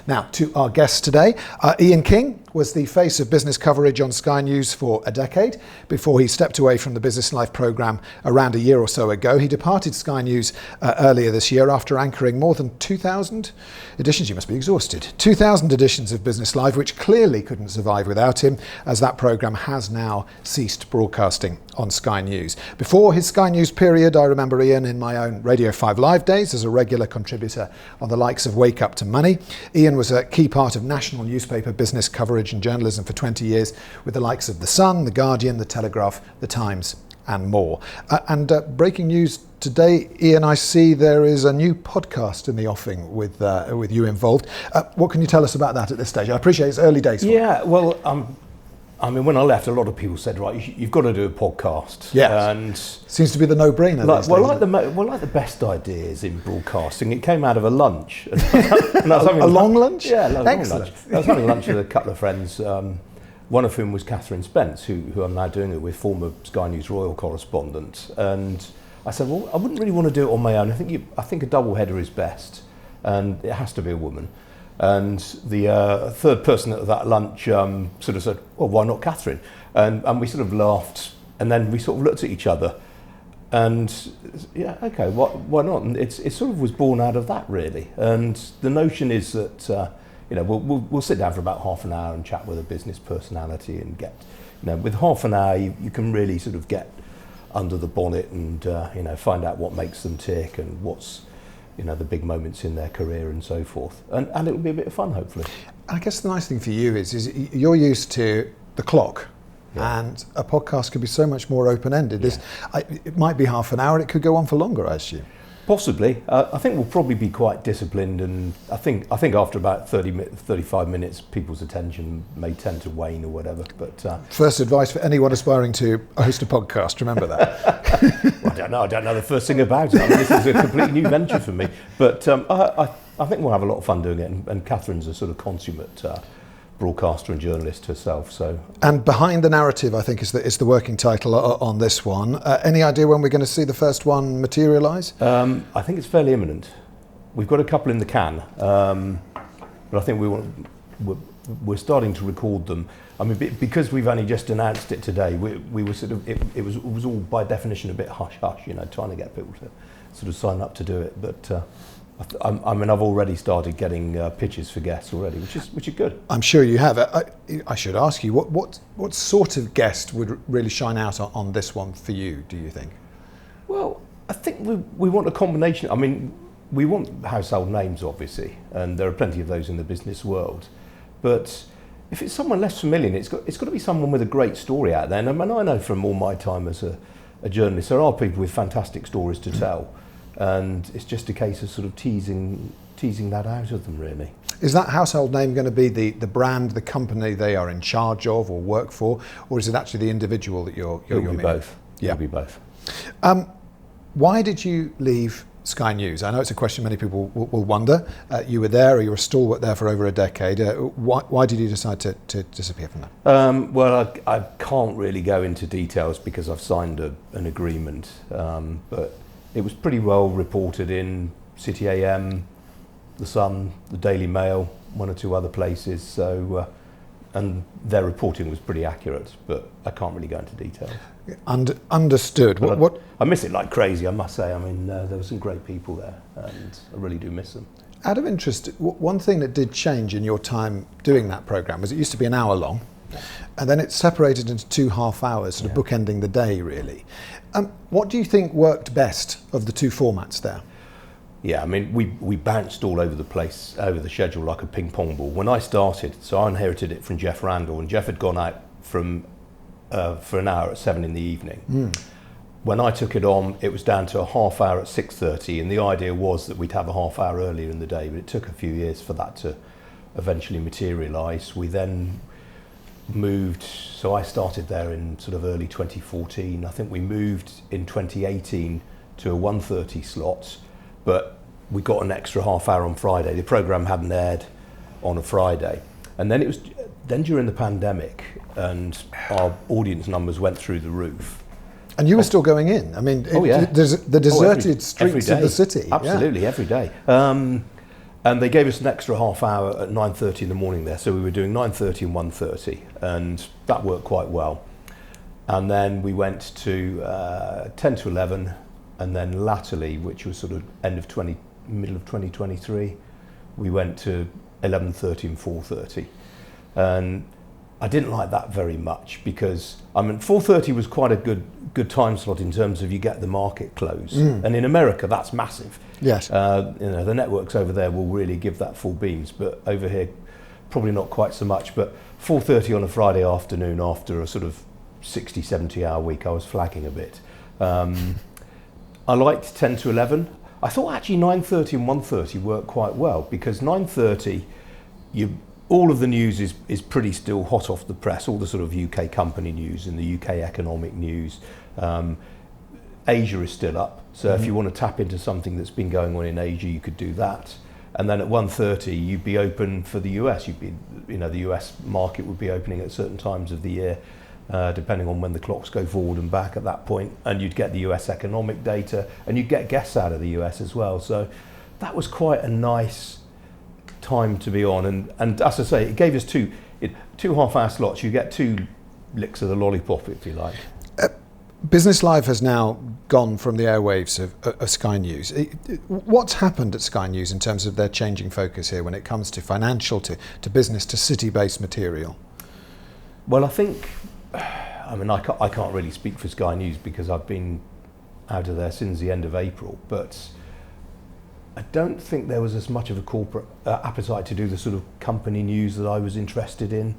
Now, to our guests today, Ian King was the face of business coverage on Sky News for a decade before he stepped away from the Business Life programme around a year or so ago. He departed Sky News earlier this year after anchoring more than 2,000 editions. You must be exhausted. 2,000 editions of Business Live, which clearly couldn't survive without him, as that programme has now ceased broadcasting on Sky News. Before his Sky News period, I remember Ian in my own Radio 5 Live days as a regular contributor on the likes of Wake Up to Money. Ian was a key part of national newspaper business coverage and journalism for 20 years with the likes of The Sun, The Guardian, The Telegraph, The Times and more. Breaking news today, Ian, I see there is a new podcast in the offing with you involved. What can you tell us about that at this stage? I appreciate it's early days. Yeah, well, I mean, when I left, a lot of people said, right, you've got to do a podcast. Yeah, and seems to be the no-brainer. Like the best ideas in broadcasting, it came out of a lunch. And a long lunch? Yeah, a long Excellent. lunch. I was having lunch with a couple of friends, one of whom was Catherine Spence, who I'm now doing it with, former Sky News Royal correspondent. And I said, well, I wouldn't really want to do it on my own. I think a double header is best, and it has to be a woman. And the third person at that lunch sort of said, well, why not Catherine? And we sort of laughed, and then we sort of looked at each other, and yeah, okay, why not? And it sort of was born out of that, really. And the notion is that we'll sit down for about half an hour and chat with a business personality and get, with half an hour you can really sort of get under the bonnet and find out what makes them tick and what's the big moments in their career and so forth. And it will be a bit of fun, hopefully. I guess the nice thing for you is you're used to the clock, and a podcast could be so much more open-ended. Yeah. It might be half an hour, it could go on for longer, I assume. Possibly. I think we'll probably be quite disciplined, and I think after about 35 minutes, people's attention may tend to wane or whatever. But first advice for anyone aspiring to host a podcast, remember that. Well, I don't know the first thing about it. I mean, this is a completely new venture for me. But I think we'll have a lot of fun doing it, and Catherine's a sort of consummate broadcaster and journalist herself. So. And Behind the Narrative, I think, is the working title on this one. Any idea when we're going to see the first one materialise? I think it's fairly imminent. We've got a couple in the can, but I think we're starting to record them. I mean, because we've only just announced it today, we were sort of it was all by definition a bit hush hush, trying to get people to sort of sign up to do it, but. I mean, I've already started getting pitches for guests already, which is good. I'm sure you have. I should ask you, what sort of guest would really shine out on this one for you, do you think? Well, I think we want a combination. I mean, we want household names, obviously, and there are plenty of those in the business world. But if it's someone less familiar, it's got to be someone with a great story out there. And I mean, I know from all my time as a journalist, there are people with fantastic stories to tell. And it's just a case of sort of teasing that out of them, really. Is that household name going to be the brand, the company they are in charge of or work for, or is it actually the individual that you're meeting? Both. Yeah. It'll be both. Why did you leave Sky News? I know it's a question many people will wonder. You were there, or you were a stalwart there for over a decade. Why did you decide to disappear from that? Well, I can't really go into details because I've signed an agreement, but it was pretty well reported in City AM, The Sun, the Daily Mail, one or two other places. So, and their reporting was pretty accurate, but I can't really go into detail. Understood. What? I miss it like crazy, I must say. I mean, there were some great people there, and I really do miss them. Out of interest, one thing that did change in your time doing that programme was it used to be an hour long, and then it separated into 2 half hours, sort of bookending the day, really. What do you think worked best of the two formats there? Yeah, I mean, we bounced all over the place, over the schedule like a ping pong ball. When I started, so I inherited it from Jeff Randall, and Jeff had gone out for an hour at 7 in the evening. When I took it on, it was down to a half hour at 6:30, and the idea was that we'd have a half hour earlier in the day, but it took a few years for that to eventually materialise. We then moved, so I started there in sort of early 2014. I think we moved in 2018 to a 1:30 slot, but we got an extra half hour on Friday. The programme hadn't aired on a Friday. And then during the pandemic, and our audience numbers went through the roof. And you were still going in. I mean, the deserted streets of the city. Absolutely, every day. And they gave us an extra half hour at 9:30 in the morning there. So we were doing 9:30 and 1:30, and that worked quite well. And then we went to 10 to 11, and then latterly, which was sort of middle of 2023, we went to 11:30 and 4:30. And I didn't like that very much because, 4:30 was quite a good time slot in terms of you get the market close. And in America, that's massive. Yes. The networks over there will really give that full beams, but over here, probably not quite so much. But 4:30 on a Friday afternoon after a sort of 60, 70 hour week, I was flagging a bit. I liked 10 to 11. I thought actually 9:30 and 1:30 worked quite well because 9:30, all of the news is pretty still hot off the press, all the sort of UK company news and the UK economic news. Asia is still up, so if you want to tap into something that's been going on in Asia, you could do that. And then at 1:30, you'd be open for the US. The US market would be opening at certain times of the year, depending on when the clocks go forward and back at that point. And you'd get the US economic data, and you'd get guests out of the US as well. So that was quite a nice time to be on. And as I say, it gave us two half-hour slots. You get two licks of the lollipop, if you like. Business Live has now gone from the airwaves of Sky News. What's happened at Sky News in terms of their changing focus here when it comes to financial, to business, to city-based material? Well, I think, I can't really speak for Sky News because I've been out of there since the end of April, but I don't think there was as much of a corporate appetite to do the sort of company news that I was interested in.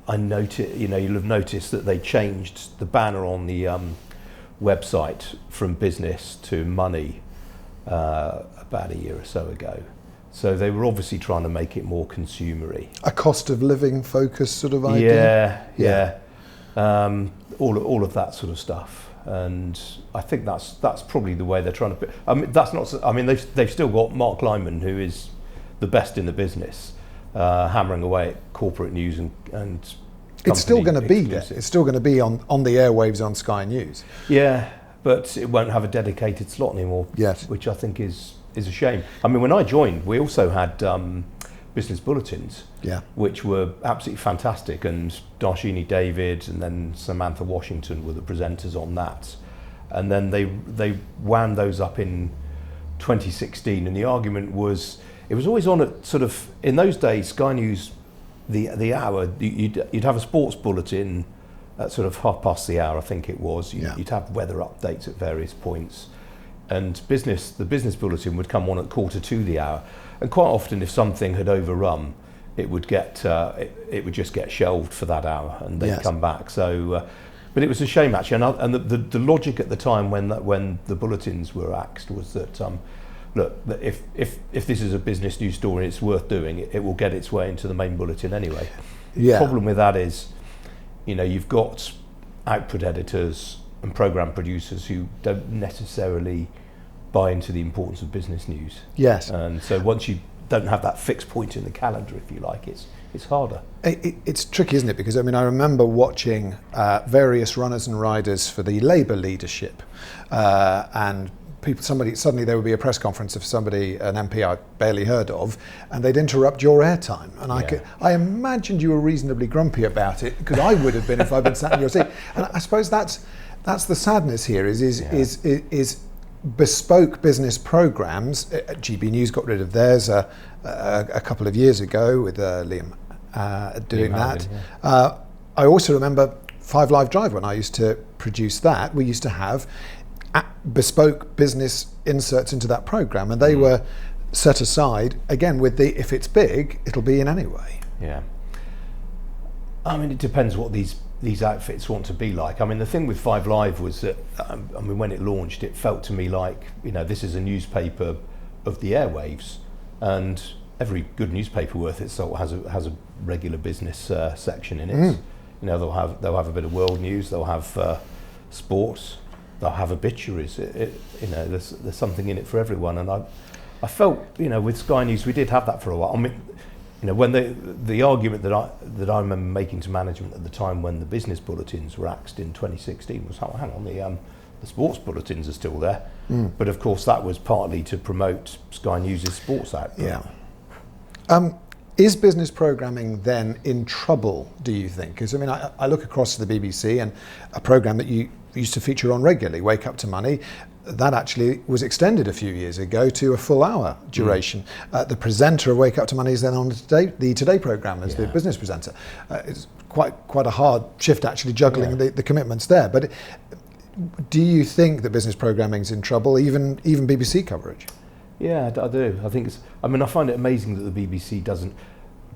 I noticed, you'll have noticed that they changed the banner on the website from business to money about a year or so ago. So they were obviously trying to make it more consumery. A cost of living focus sort of idea? Yeah. All of that sort of stuff. And I think that's probably the way they're trying to put. They've still got Mark Lyman, who is the best in the business, hammering away at corporate news and it's still going to be there. It's still going to be on the airwaves on Sky News. Yeah, but it won't have a dedicated slot anymore. Yes, which I think is a shame. When I joined, we also had business bulletins, which were absolutely fantastic, and Darshini David and then Samantha Washington were the presenters on that. And then they wound those up in 2016, and the argument was it was always on at sort of, in those days, Sky News, the hour, you'd have a sports bulletin at sort of hour, I think it was. You'd have weather updates at various points, and the business bulletin would come on at 1:45 the hour. And quite often, if something had overrun, it would just get shelved for that hour, and they'd come back. So, but it was a shame actually. And the logic at the time when the bulletins were axed was that look, if this is a business news story, it's worth doing. It will get its way into the main bulletin anyway. The problem with that is, you've got output editors and program producers who don't necessarily buy into the importance of business news. Yes. And so once you don't have that fixed point in the calendar, if you like, it's harder. It's tricky, isn't it? Because I remember watching various runners and riders for the Labour leadership, and suddenly there would be a press conference of somebody, an MP I barely heard of, and they'd interrupt your airtime. And I imagined you were reasonably grumpy about it, because I would have been if I'd been sat in your seat. And I suppose that's the sadness here is bespoke business programs. GB News got rid of theirs a couple of years ago with Liam doing that. I also remember 5 Live Drive when I used to produce that. We used to have bespoke business inserts into that program, and they were set aside again with if it's big, it'll be in anyway. Yeah. It depends what these outfits want to be like. The thing with 5 Live was that, when it launched, it felt to me like, this is a newspaper of the airwaves, and every good newspaper worth its salt has a regular business section in it. They'll have a bit of world news, they'll have sports, they'll have obituaries. There's something in it for everyone, and I felt, with Sky News, we did have that for a while. When the argument that I remember making to management at the time when the business bulletins were axed in 2016 was, hang on, The sports bulletins are still there, but of course that was partly to promote Sky News' sports output. Yeah. Is business programming then in trouble, do you think? Because I mean, I look across to the BBC and a programme that you used to feature on regularly, Wake Up to Money, that actually was extended a few years ago to a full hour duration. The presenter of Wake Up to Money is then on the Today programme as the business presenter. It's quite a hard shift actually juggling the commitments there. But do you think that business programming is in trouble, even BBC coverage? Yeah, I do. I think I find it amazing that the BBC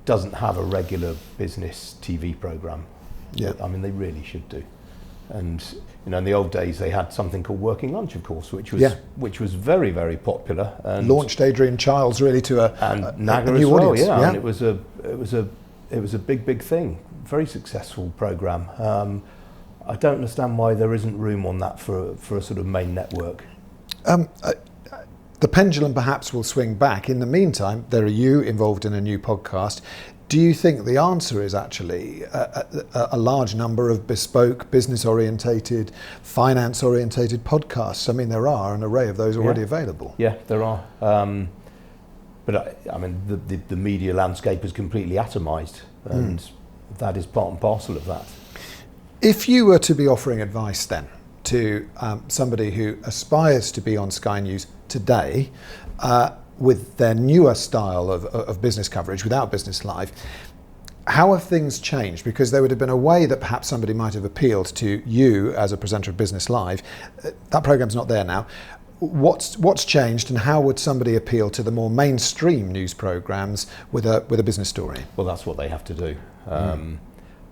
doesn't have a regular business TV programme. Yeah. I mean, they really should do. And in the old days they had something called Working Lunch, of course, which was very, very popular. And launched Adrian Childs really to a new well, audience. Yeah, and it was a big thing. Very successful programme. I don't understand why there isn't room on that for a sort of main network. The pendulum perhaps will swing back. In the meantime, there are you involved in a new podcast. Do you think the answer is actually a large number of bespoke, business-orientated, finance-orientated podcasts? I mean, there are an array of those already available. Yeah, there are. But I mean, the media landscape is completely atomised, and that is part and parcel of that. If you were to be offering advice then to somebody who aspires to be on Sky News today, with their newer style of business coverage without Business Live, how have things changed? Because there would have been a way that perhaps somebody might have appealed to you as a presenter of Business Live. That programme's not there now. What's changed, and how would somebody appeal to the more mainstream news programmes with a business story? Well, that's what they have to do.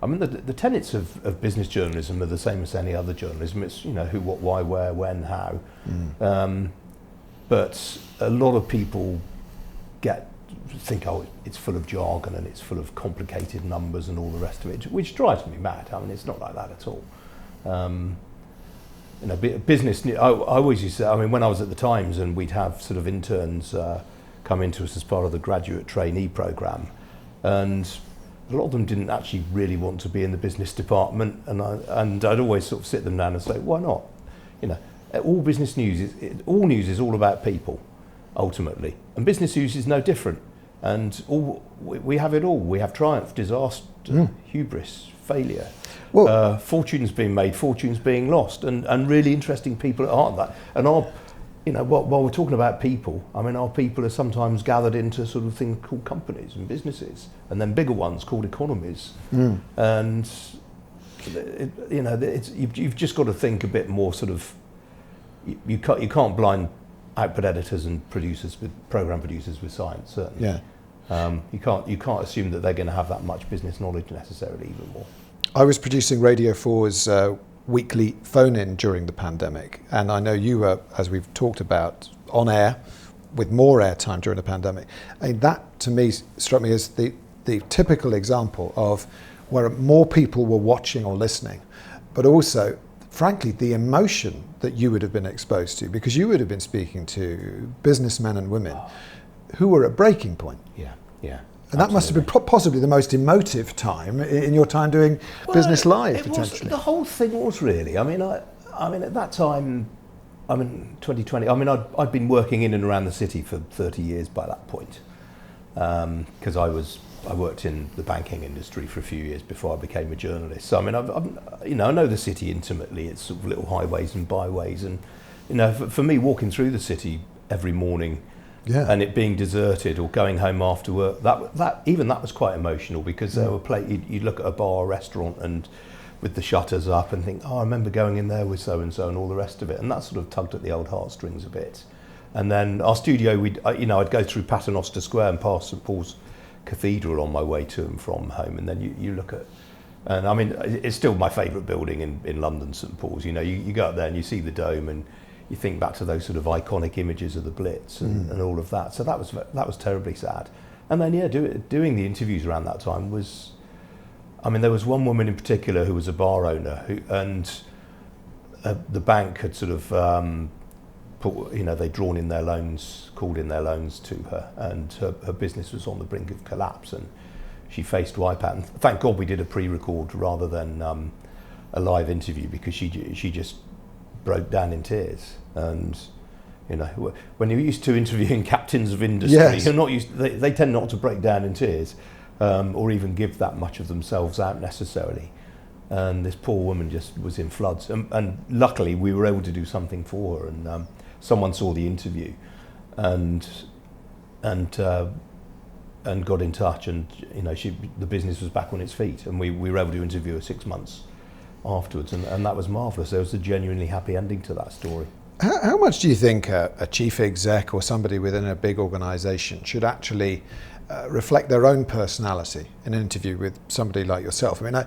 I mean, the tenets of business journalism are the same as any other journalism. It's who, what, why, where, when, how. But a lot of people think, oh, it's full of jargon and it's full of complicated numbers and all the rest of it, which drives me mad. I mean, it's not like that at all. Business. I always used to. I mean, when I was at the Times, and we'd have sort of interns come into us as part of the graduate trainee programme, and a lot of them didn't actually really want to be in the business department, and I'd always sort of sit them down and say, why not? All business news all news is all about people, ultimately, and business news is no different. And we have it all. We have triumph, disaster, hubris, failure, fortunes being made, fortunes being lost, and really interesting people at heart of that. And while we're talking about people, I mean, our people are sometimes gathered into sort of things called companies and businesses, and then bigger ones called economies. And you've just got to think a bit more sort of. You can't blind output editors and program producers with science, certainly. Yeah. You can't assume that they're going to have that much business knowledge necessarily, even more. I was producing Radio 4's weekly phone-in during the pandemic, and I know you were, as we've talked about, on air with more airtime during the pandemic. And that, to me, struck me as the typical example of where more people were watching or listening, but also, frankly, the emotion that you would have been exposed to, because you would have been speaking to businessmen and women who were at breaking point. Yeah. And that must have been possibly the most emotive time in your time doing Business Live, potentially. The whole thing was really. I mean, at that time, 2020. I mean, I'd been working in and around the city for 30 years by that point, because I worked in the banking industry for a few years before I became a journalist. So I mean, I know the city intimately. It's sort of little highways and byways, and for me, walking through the city every morning, and it being deserted or going home after work, that was quite emotional, because there were you'd look at a bar or restaurant and with the shutters up and think, oh, I remember going in there with so and so and all the rest of it, and that sort of tugged at the old heartstrings a bit. And then our studio, I'd go through Paternoster Square and past St Paul's Cathedral on my way to and from home, and then you look at, and I mean, it's still my favourite building in London, St Paul's. You go up there and you see the dome, and you think back to those sort of iconic images of the Blitz and all of that. So that was terribly sad. And then doing the interviews around that time was, I mean, there was one woman in particular who was a bar owner and the bank had sort of they'd called in their loans to her, and her business was on the brink of collapse, and she faced wipeout. And thank God we did a pre-record rather than a live interview, because she just broke down in tears. And when you're used to interviewing captains of industry, Yes. you're not used. They tend not to break down in tears, or even give that much of themselves out necessarily. And this poor woman just was in floods. And luckily, we were able to do something for her. And someone saw the interview, and got in touch, and the business was back on its feet, and we were able to interview her 6 months afterwards, and that was marvellous. There was a genuinely happy ending to that story. How much do you think a chief exec or somebody within a big organisation should actually reflect their own personality in an interview with somebody like yourself? I mean,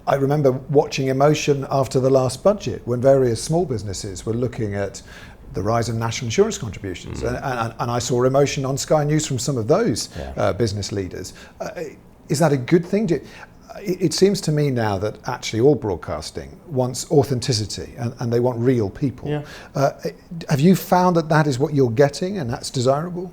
I remember watching emotion after the last budget when various small businesses were looking at the rise in national insurance contributions, and I saw emotion on Sky News from some of those business leaders. Is that a good thing? It seems to me now that actually all broadcasting wants authenticity, and they want real people. Yeah. Have you found that is what you're getting, and that's desirable?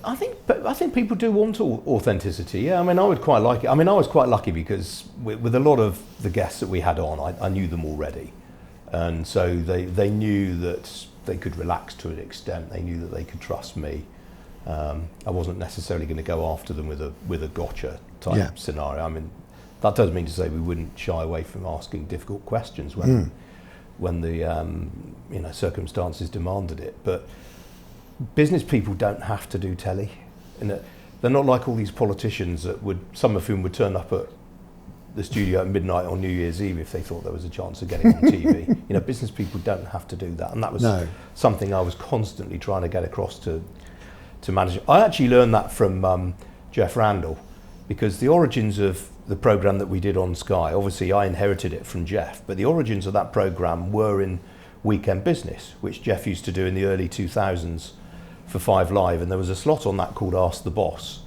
I think people do want authenticity. Yeah, I mean, I would quite like it. I mean, I was quite lucky because with a lot of the guests that we had on, I knew them already, and so they knew that they could relax to an extent. They knew that they could trust me. I wasn't necessarily going to go after them with a gotcha type scenario. I mean, that doesn't mean to say we wouldn't shy away from asking difficult questions when the circumstances demanded it. But business people don't have to do telly. They're not like all these politicians that some of whom would turn up at the studio at midnight on New Year's Eve if they thought there was a chance of getting on TV. Business people don't have to do that, and that was something I was constantly trying to get across to manage. I actually learned that from Jeff Randall, because the origins of the programme that we did on Sky, obviously I inherited it from Jeff, but the origins of that programme were in Weekend Business, which Jeff used to do in the early 2000s for 5 Live, and there was a slot on that called Ask the Boss,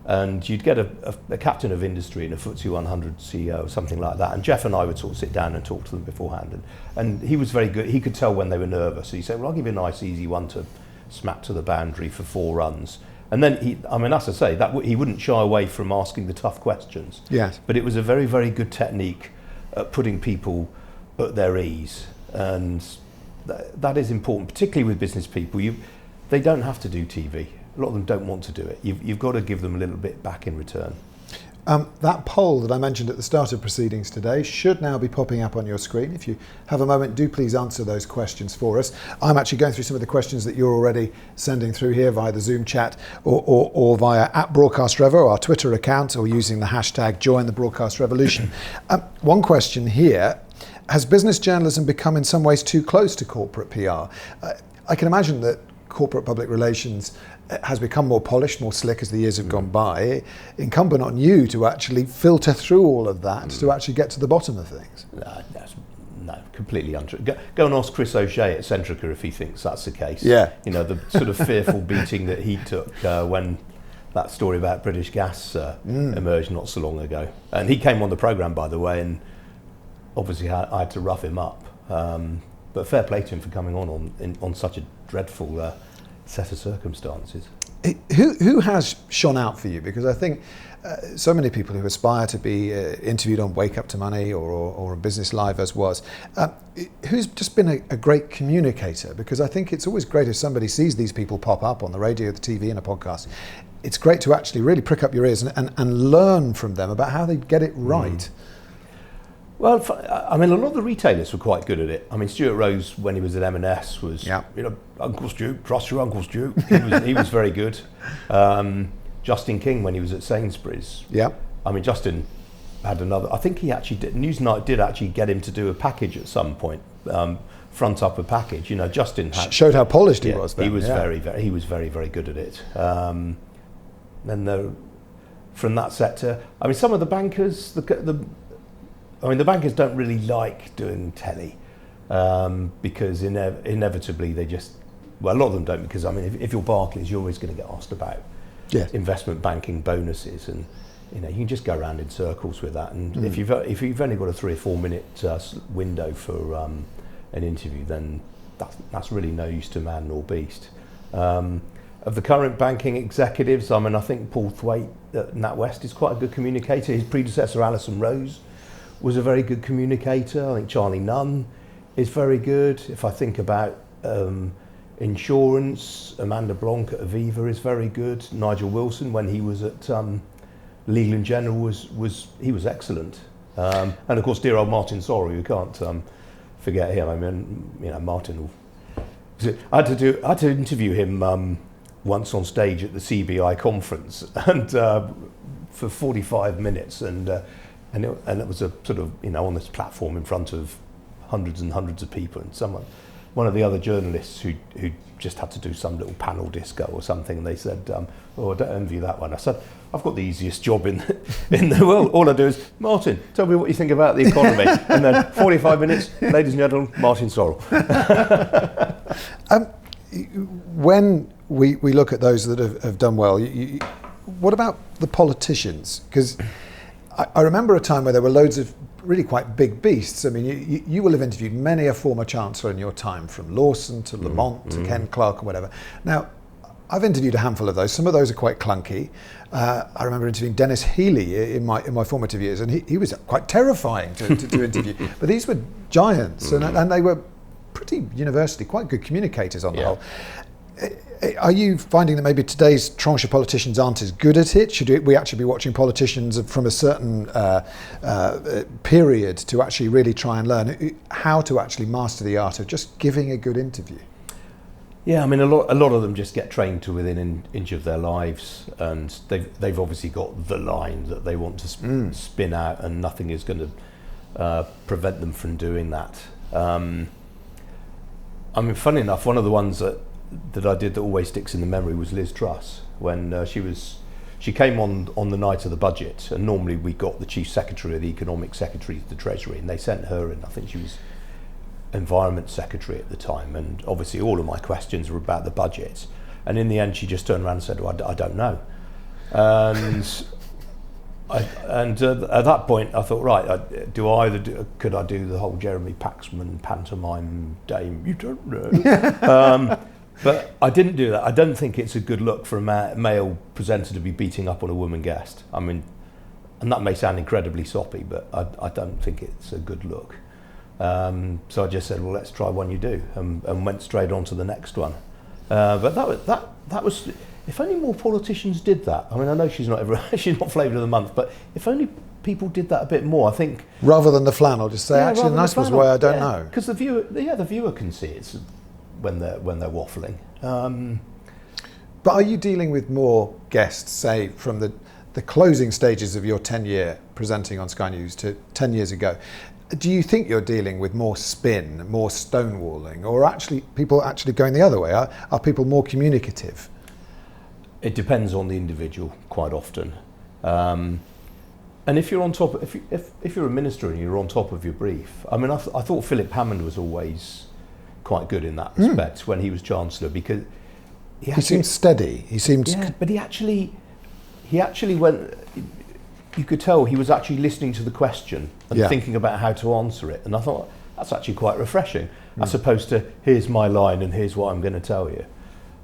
and you'd get a captain of industry and a FTSE 100 CEO or something like that, and Jeff and I would sort of sit down and talk to them beforehand, and he was very good. He could tell when they were nervous, so he said, well, I'll give you a nice easy one to smack to the boundary for 4 runs. And then as I say, he wouldn't shy away from asking the tough questions. Yes. But it was a very, very good technique at putting people at their ease, and that is important, particularly with business people. They don't have to do TV. A lot of them don't want to do it. You've got to give them a little bit back in return. That poll that I mentioned at the start of proceedings today should now be popping up on your screen. If you have a moment, do please answer those questions for us. I'm actually going through some of the questions that you're already sending through here via the Zoom chat or via @BroadcastRevo, our Twitter account, or using the hashtag #JoinTheBroadcastRevolution. One question here: has business journalism become in some ways too close to corporate PR? I can imagine that corporate public relations has become more polished, more slick as the years have gone by. Incumbent on you to actually filter through all of that to actually get to the bottom of things. No, completely untrue. Go and ask Chris O'Shea at Centrica if he thinks that's the case. Yeah. The sort of fearful beating that he took when that story about British Gas emerged not so long ago. And he came on the programme, by the way, and obviously I had to rough him up. But fair play to him for coming on such a dreadful set of circumstances. Who has shone out for you? Because I think so many people who aspire to be interviewed on Wake Up to Money or Business Live as was, who's just been a great communicator? Because I think it's always great if somebody sees these people pop up on the radio, the TV and a podcast. It's great to actually really prick up your ears and learn from them about how they get it right. Well, I mean, a lot of the retailers were quite good at it. I mean, Stuart Rose, when he was at M&S, was, Uncle Stu, trust your Uncle Stu. He was very good. Justin King, when he was at Sainsbury's. Yeah. I mean, Justin had another, I think he actually did, Newsnight did actually get him to do a package at some point, front upper package. Justin showed how polished he was then. He was he was very, very good at it. Then from that sector, I mean, some of the bankers, the bankers don't really like doing telly because inevitably they just, a lot of them don't, because I mean, if you're Barclays, you're always going to get asked about investment banking bonuses, and you can just go around in circles with that. And if you've only got a 3 or 4 minute window for an interview, then that's really no use to man nor beast. Of the current banking executives, I mean, I think Paul Thwaite at NatWest is quite a good communicator. His predecessor, Alison Rose, was a very good communicator. I think Charlie Nunn is very good. If I think about insurance, Amanda Blanc at Aviva is very good. Nigel Wilson, when he was at Legal and General, was excellent. And of course, dear old Martin Sorrell, you can't forget him. I mean, you know, Martin. I had to interview him once on stage at the CBI conference, and for 45 minutes, and it was a sort of, you know, on this platform in front of hundreds and hundreds of people, and one of the other journalists who just had to do some little panel disco or something, and they said, "Oh, I don't envy that one." I said, "I've got the easiest job in the world. All I do is, Martin, tell me what you think about the economy," and then 45 minutes, ladies and gentlemen, Martin Sorrell. When we look at those that have done well, what about the politicians? Because I remember a time where there were loads of really quite big beasts. I mean, you will have interviewed many a former Chancellor in your time, from Lawson to Lamont to Ken Clarke or whatever. Now, I've interviewed a handful of those. Some of those are quite clunky. I remember interviewing Dennis Healey in my formative years, and he was quite terrifying to interview. But these were giants, and they were pretty universally quite good communicators on the whole. Are you finding that maybe today's tranche of politicians aren't as good at it? Should we actually be watching politicians from a certain period to actually really try and learn how to actually master the art of just giving a good interview? Yeah, I mean, a lot of them just get trained to within an inch of their lives, and they've obviously got the line that they want to spin out, and nothing is going to prevent them from doing that. I mean, funny enough, one of the ones that I did that always sticks in the memory was Liz Truss, when she came on the night of the budget, and normally we got the Chief Secretary or the Economic Secretary to the Treasury, and they sent her in. I think she was Environment Secretary at the time, and obviously all of my questions were about the budget, and in the end she just turned around and said, "Well, I don't know," and at that point I thought, right, could I do the whole Jeremy Paxman pantomime dame, you don't know? But I didn't do that. I don't think it's a good look for a male presenter to be beating up on a woman guest. I mean, and that may sound incredibly soppy, but I don't think it's a good look. So I just said, well, let's try one you do, and went straight on to the next one. But that was, if only more politicians did that. I mean, I know she's not flavour of the month, but if only people did that a bit more, I think. Rather than the flannel, just say, actually, the nice one's why I don't know. Because the viewer can see it when they're waffling. But are you dealing with more guests, say, from the closing stages of your tenure presenting on Sky News to 10 years ago? Do you think you're dealing with more spin, more stonewalling, or actually people actually going the other way? Are people more communicative? It depends on the individual quite often. And if you're on top, if you're a minister and you're on top of your brief, I mean, I thought Philip Hammond was always quite good in that respect when he was Chancellor, because he seemed steady. He seemed, but he actually went. You could tell he was actually listening to the question and thinking about how to answer it, and I thought that's actually quite refreshing, as opposed to here's my line and here's what I'm going to tell you.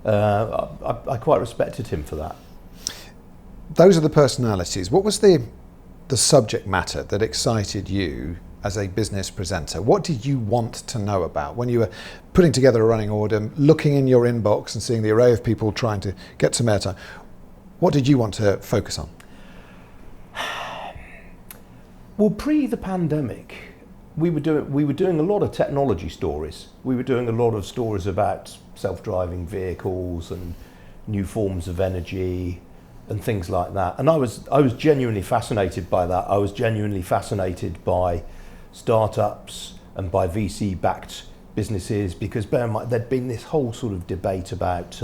I quite respected him for that. Those are the personalities. What was the subject matter that excited you as a business presenter? What did you want to know about when you were putting together a running order, looking in your inbox and seeing the array of people trying to get some airtime? What did you want to focus on? Well, pre the pandemic, we were doing a lot of technology stories. We were doing a lot of stories about self-driving vehicles and new forms of energy and things like that. And I was genuinely fascinated by that. I was genuinely fascinated by startups and by VC-backed businesses, because bear in mind there'd been this whole sort of debate about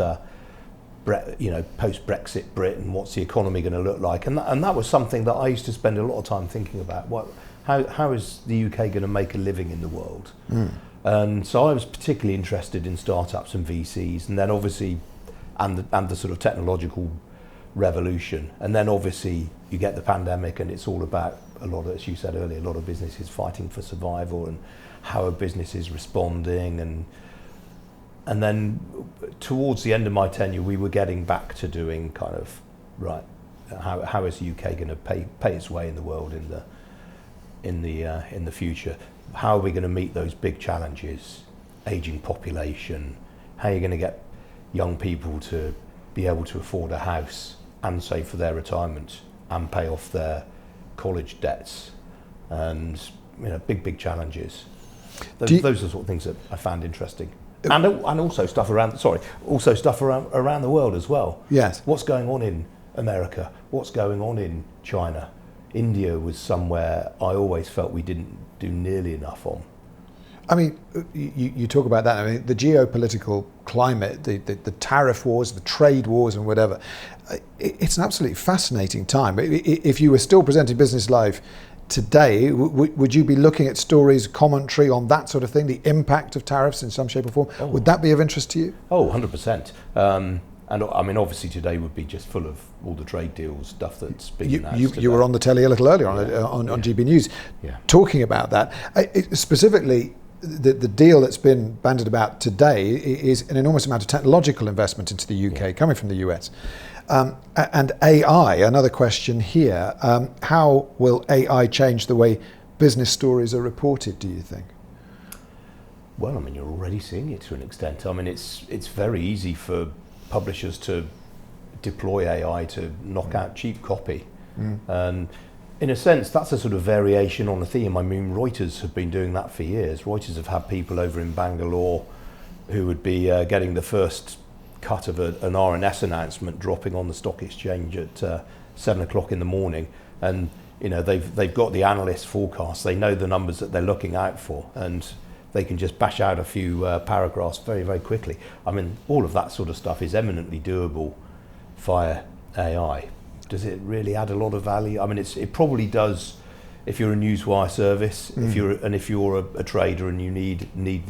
post-Brexit Brit and what's the economy going to look like, and that was something that I used to spend a lot of time thinking about. How is the UK going to make a living in the world? And so I was particularly interested in startups and VCs, and then obviously and the sort of technological revolution, and then obviously you get the pandemic, and it's all about a lot of, as you said earlier, a lot of businesses fighting for survival and how are businesses responding, and then towards the end of my tenure, we were getting back to doing kind of, right, how is the UK going to pay its way in the world in the future? how are we going to meet those big challenges? Aging population, how are you going to get young people to be able to afford a house and save for their retirement and pay off their college debts, and big challenges. Those are the sort of things that I found interesting. And also stuff around the world as well. Yes. What's going on in America? What's going on in China? India was somewhere I always felt we didn't do nearly enough on. I mean, you talk about that. I mean, the geopolitical climate, the tariff wars, the trade wars and whatever, it's an absolutely fascinating time. If you were still presenting Business Live today, would you be looking at stories, commentary on that sort of thing, the impact of tariffs in some shape or form? Oh. Would that be of interest to you? Oh, 100%. And I mean, obviously today would be just full of all the trade deals, stuff that's being announced. You were on the telly a little earlier on GB News talking about that. Specifically, the deal that's been bandied about today is an enormous amount of technological investment into the UK coming from the US. And AI, another question here, how will AI change the way business stories are reported, do you think? Well, I mean, you're already seeing it to an extent. I mean, it's very easy for publishers to deploy AI to knock out cheap copy. And in a sense, that's a sort of variation on a theme. I mean, Reuters have been doing that for years. Reuters have had people over in Bangalore who would be getting the first cut of an RNS announcement dropping on the stock exchange at 7 o'clock in the morning. And, they've got the analyst forecast. They know the numbers that they're looking out for, and they can just bash out a few paragraphs very, very quickly. I mean, all of that sort of stuff is eminently doable via AI. Does it really add a lot of value? I mean, it probably does if you're a newswire service, if you're a trader and you need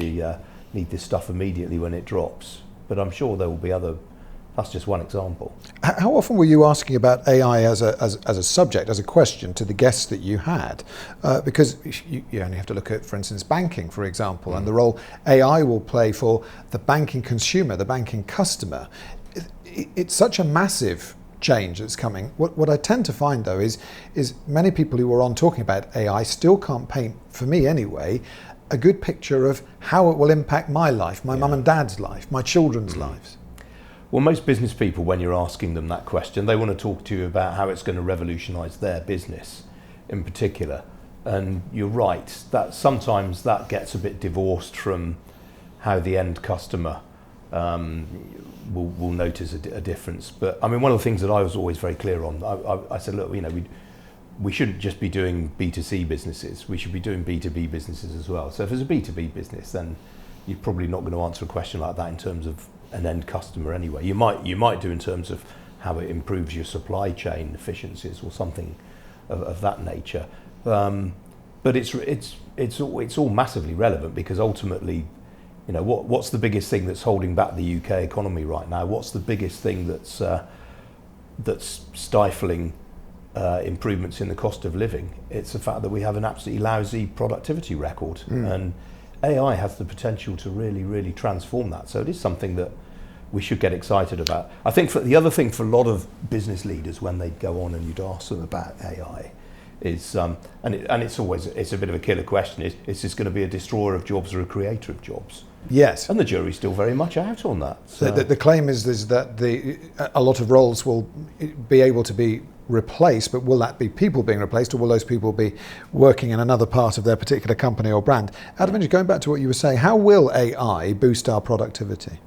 this stuff immediately when it drops. But I'm sure there will be other. That's just one example. How often were you asking about AI as a subject, as a question to the guests that you had? Because you only have to look at, for instance, banking, for example, and the role AI will play for the banking consumer, the banking customer. It's such a massive change that's coming. What I tend to find, though, is many people who are on talking about AI still can't paint, for me anyway, a good picture of how it will impact my life, my mum and dad's life, my children's lives. Well, most business people, when you're asking them that question, they want to talk to you about how it's going to revolutionise their business in particular. And you're right, that sometimes that gets a bit divorced from how the end customer will notice a difference. But I mean, one of the things that I was always very clear on, I said, look, we shouldn't just be doing B2C businesses, we should be doing B2B businesses as well. So if it's a B2B business, then you're probably not going to answer a question like that in terms of an end customer anyway. You might do in terms of how it improves your supply chain efficiencies or something of that nature. But it's all massively relevant, because ultimately, what's the biggest thing that's holding back the UK economy right now? What's the biggest thing that's stifling improvements in the cost of living? It's the fact that we have an absolutely lousy productivity record, and AI has the potential to really, really transform that. So it is something that we should get excited about. I think the other thing for a lot of business leaders when they go on and you'd ask them about AI is, and it's a bit of a killer question, is this going to be a destroyer of jobs or a creator of jobs? Yes. And the jury's still very much out on that. So. The claim is that a lot of roles will be able to be replaced, but will that be people being replaced, or will those people be working in another part of their particular company or brand? Out of interest, going back to what you were saying, how will AI boost our productivity?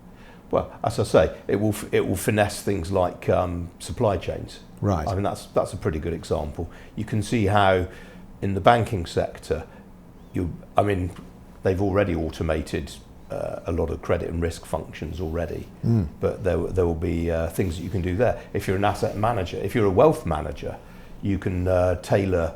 Well, as I say, it will finesse things like supply chains. Right. I mean, that's a pretty good example. You can see how in the banking sector, they've already automated a lot of credit and risk functions already, but there will be things that you can do there. If you're an asset manager, if you're a wealth manager, you can tailor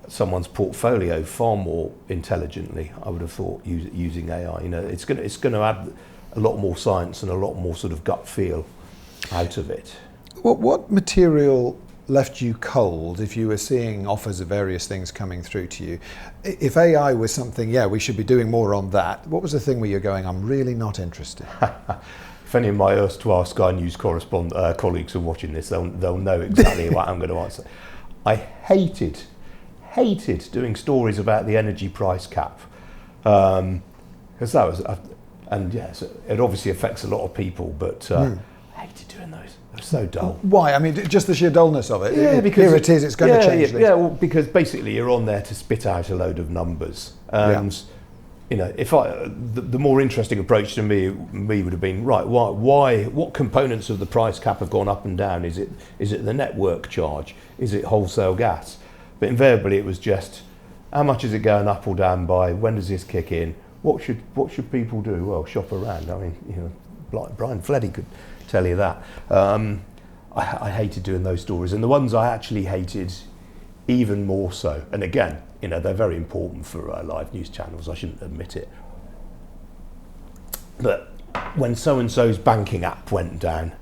someone's portfolio far more intelligently, I would have thought, using AI. It's going to add a lot more science and a lot more sort of gut feel out of it. What material left you cold if you were seeing offers of various things coming through to you? If AI was something, we should be doing more on that, what was the thing where you're going, I'm really not interested? If any of my erstwhile Sky News colleagues are watching this, they'll know exactly what I'm going to answer. I hated doing stories about the energy price cap. Because that was, and yes, it obviously affects a lot of people, but I hated doing those. They're so dull. Why? I mean, just the sheer dullness of it. Yeah, because here it is. It's going to change. Yeah, well, because basically you're on there to spit out a load of numbers, and you know, if the more interesting approach to me would have been right. Why? What components of the price cap have gone up and down? Is it the network charge? Is it wholesale gas? But invariably it was just how much is it going up or down by? When does this kick in? What should people do? Well, shop around. I mean, you know, like Brian Fleddy could tell you that. I hated doing those stories, and the ones I actually hated even more so. And again, you know, they're very important for live news channels. I shouldn't admit it, but when so and so's banking app went down,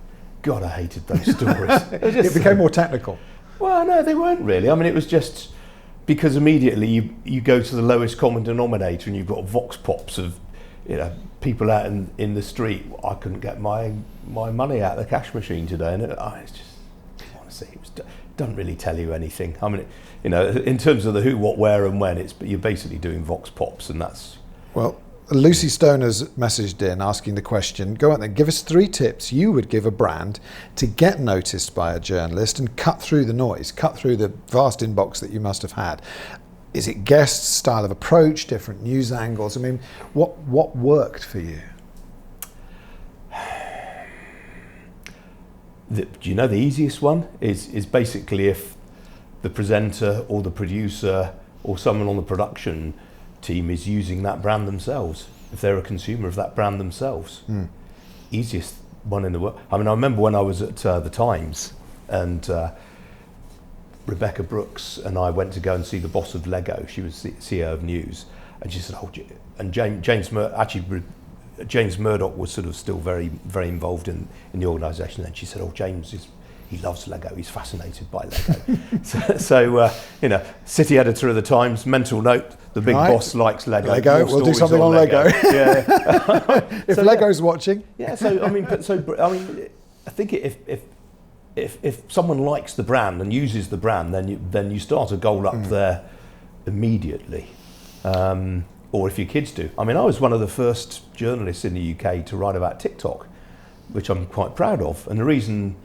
God, I hated those stories. It became more technical. Well, no, they weren't really. I mean, it was just because immediately you go to the lowest common denominator, and you've got vox pops of, you know, people out in the street. I couldn't get my money out of the cash machine today, and it's just, honestly, it doesn't really tell you anything. I mean, you know, in terms of the who, what, where, and when, you're basically doing vox pops, and that's. Well, Lucy Stoner's messaged in asking the question, go on then, give us 3 tips you would give a brand to get noticed by a journalist and cut through the noise, cut through the vast inbox that you must have had. Is it guests, style of approach, different news angles? I mean, what worked for you? Do you know the easiest one is basically if the presenter or the producer or someone on the production team is using that brand themselves, if they're a consumer of that brand themselves. Easiest one in the world. I mean, I remember when I was at the Times, and Rebecca Brooks and I went to go and see the boss of Lego. She was the CEO of News, and she said, and James Murdoch was sort of still very, very involved in the organisation. And she said, he loves Lego. He's fascinated by Lego. so you know, city editor of the Times, mental note: the big boss likes Lego. Lego. We'll do something on Lego. Yeah. If Lego's watching. Yeah. So I mean, I think if someone likes the brand and uses the brand, then you start a goal up there immediately. Or if your kids do. I mean, I was one of the first journalists in the UK to write about TikTok, which I'm quite proud of. And the reason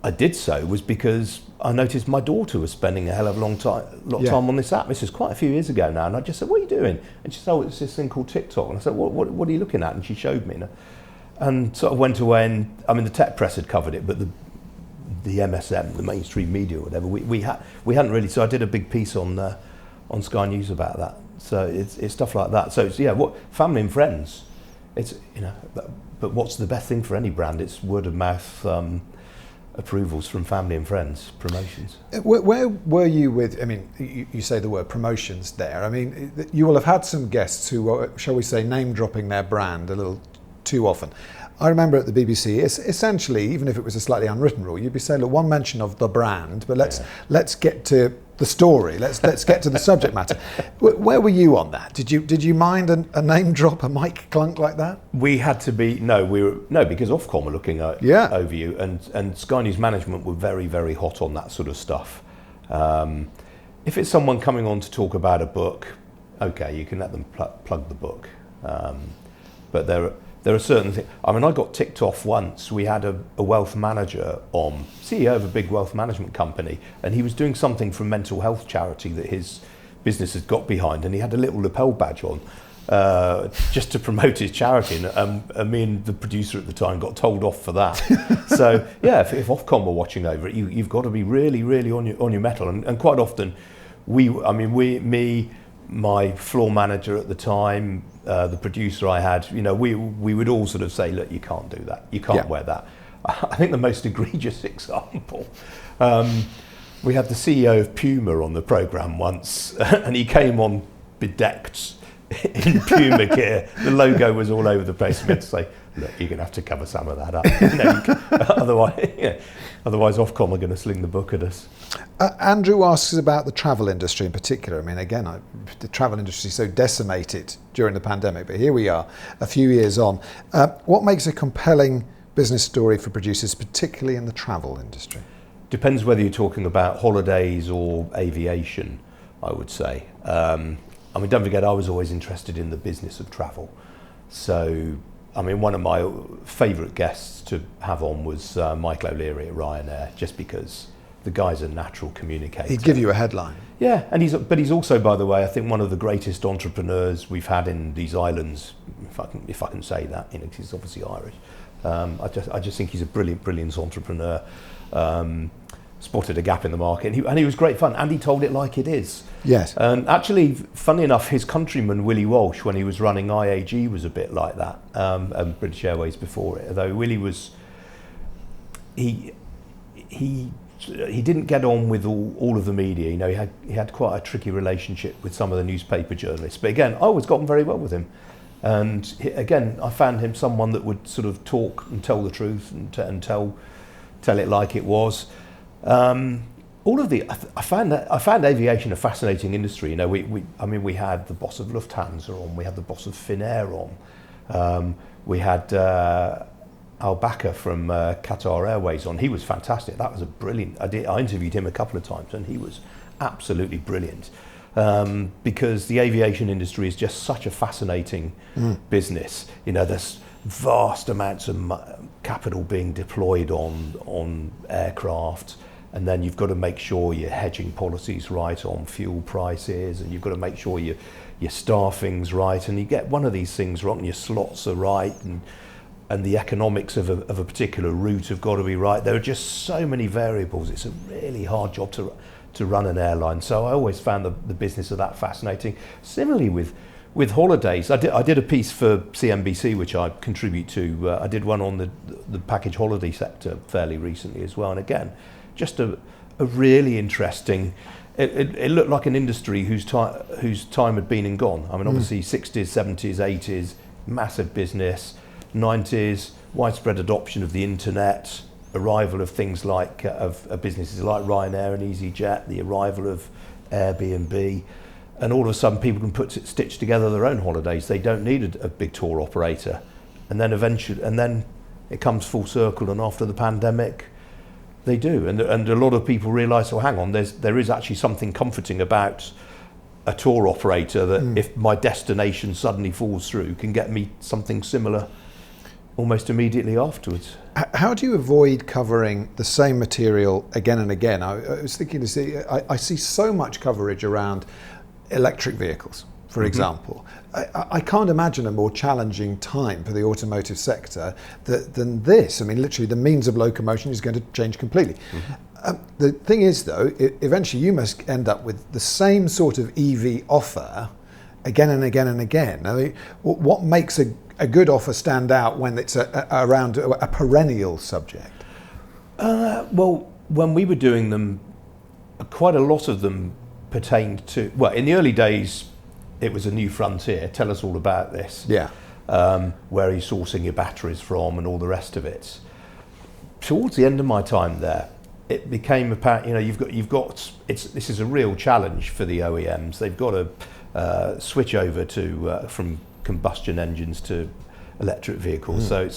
I did so was because I noticed my daughter was spending a hell of a lot of time on this app. This is quite a few years ago now, and I just said, "What are you doing?" And she said, "Oh, it's this thing called TikTok." And I said, "What are you looking at?" And she showed me, and sort of went away. And I mean, the tech press had covered it, but the MSM, the mainstream media, or whatever, we hadn't really. So I did a big piece on Sky News about that. So it's stuff like that. So it's family and friends. It's, you know, but what's the best thing for any brand? It's word of mouth. Approvals from family and friends, promotions. Where were you with, I mean, you say the word promotions there. I mean, you will have had some guests who were, shall we say, name dropping their brand a little too often. I remember at the BBC, essentially, even if it was a slightly unwritten rule, you'd be saying, look, one mention of the brand, but let's get to the story. Let's get to the subject matter. Where were you on that? Did you mind a name drop, a mic clunk like that? We had to be because Ofcom were looking over you, and Sky News management were very, very hot on that sort of stuff. If it's someone coming on to talk about a book, okay, you can let them plug the book, but there are certain things. I mean, I got ticked off once. We had a wealth manager on, CEO of a big wealth management company, and he was doing something for a mental health charity that his business had got behind, and he had a little lapel badge on just to promote his charity. And me and the producer at the time got told off for that. So yeah, if Ofcom were watching over it, you've got to be really, really on your mettle. And quite often, my floor manager at the time, the producer I had, you know, we would all sort of say, look, you can't do that. You can't wear that. I think the most egregious example, we had the CEO of Puma on the programme once, and he came on bedecked in Puma gear. The logo was all over the place. We had to say, look, you're going to have to cover some of that up. Otherwise Ofcom are going to sling the book at us. Andrew asks about the travel industry in particular. I mean, again, the travel industry is so decimated during the pandemic, but here we are, a few years on. What makes a compelling business story for producers, particularly in the travel industry? Depends whether you're talking about holidays or aviation, I would say. I mean, don't forget, I was always interested in the business of travel. So, I mean, one of my favourite guests to have on was Michael O'Leary at Ryanair, just because the guy's a natural communicator. He'd give you a headline. Yeah, and he's also, by the way, I think one of the greatest entrepreneurs we've had in these islands, if I can say that, you know, 'cause he's obviously Irish. I just think he's a brilliant entrepreneur. Spotted a gap in the market, and he was great fun, and he told it like it is. Yes. And actually, funnily enough, his countryman Willie Walsh, when he was running IAG, was a bit like that, and British Airways before it. Although Willie was, he didn't get on with all of the media. You know, he had quite a tricky relationship with some of the newspaper journalists. But again, I always got on very well with him. And again, I found him someone that would sort of talk and tell the truth and tell it like it was. I found aviation a fascinating industry. You know, we had the boss of Lufthansa on, we had the boss of Finnair on, we had Al Bakr from Qatar Airways on. He was fantastic. That was a brilliant. I interviewed him a couple of times, and he was absolutely brilliant. Because the aviation industry is just such a fascinating business. You know, there's vast amounts of capital being deployed on aircraft, and then you've got to make sure your hedging policy's right on fuel prices, and you've got to make sure your staffing's right, and you get one of these things wrong, and your slots are right, and the economics of a particular route have got to be right. There are just so many variables. It's a really hard job to run an airline. So I always found the business of that fascinating. Similarly with holidays, I did a piece for CNBC, which I contribute to. I did one on the package holiday sector fairly recently as well. And again, just a really interesting. It looked like an industry whose time had been and gone. I mean, obviously 60s, 70s, 80s, massive business. 90s, widespread adoption of the internet, arrival of things like of businesses like Ryanair and EasyJet, the arrival of Airbnb, and all of a sudden people can stitch together their own holidays. They don't need a big tour operator, and then eventually, it comes full circle. And after the pandemic, they do, and a lot of people realise, oh, hang on, there is actually something comforting about a tour operator that if my destination suddenly falls through, can get me something similar almost immediately afterwards. How do you avoid covering the same material again and again? I was thinking I see so much coverage around electric vehicles, for example. I can't imagine a more challenging time for the automotive sector than this. I mean, literally the means of locomotion is going to change completely. The thing is, though, eventually you must end up with the same sort of EV offer again and again and again. I mean, what makes a good offer stand out when it's around a perennial subject? Well, when we were doing them, quite a lot of them pertained to, well, in the early days, it was a new frontier. Tell us all about this. Yeah. Where are you sourcing your batteries from and all the rest of it. Towards the end of my time there, it became apparent, you know, you've got this is a real challenge for the OEMs. They've got to switch over to from combustion engines to electric vehicles. So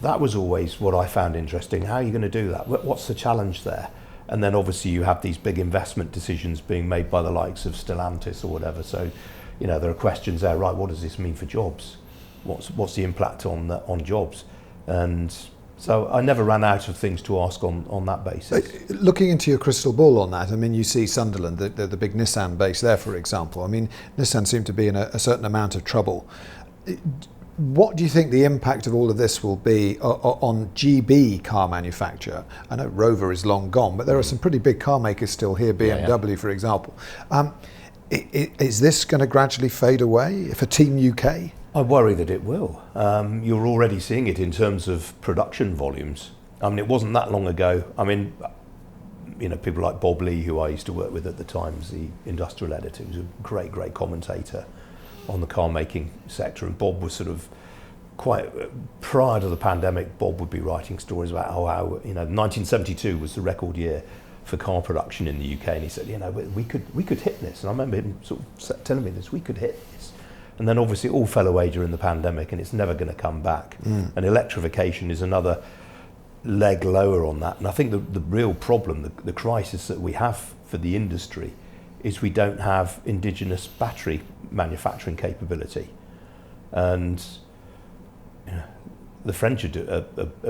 that was always what I found interesting. How are you going to do that? What's the challenge there? And then obviously you have these big investment decisions being made by the likes of Stellantis or whatever. So, you know, there are questions there, right? What does this mean for jobs? What's the impact on jobs? And so I never ran out of things to ask on that basis. Looking into your crystal ball on that, I mean, you see Sunderland, the big Nissan base there, for example. I mean, Nissan seem to be in a certain amount of trouble. What do you think the impact of all of this will be on GB car manufacture? I know Rover is long gone, but there are some pretty big car makers still here, BMW, for example. Is this going to gradually fade away for Team UK? I worry that it will. You're already seeing it in terms of production volumes. I mean, it wasn't that long ago. I mean, you know, people like Bob Lee, who I used to work with at the Times, the industrial editor, who was a great commentator on the car making sector. And Bob was sort of quite, prior to the pandemic, Bob would be writing stories about how you know, 1972 was the record year for car production in the UK. And he said, you know, we could hit this. And I remember him sort of telling me this, we could hit this. And then obviously it all fell away during the pandemic, and it's never going to come back. And electrification is another leg lower on that. And I think the real problem, the crisis that we have for the industry, is we don't have indigenous battery manufacturing capability. And the French are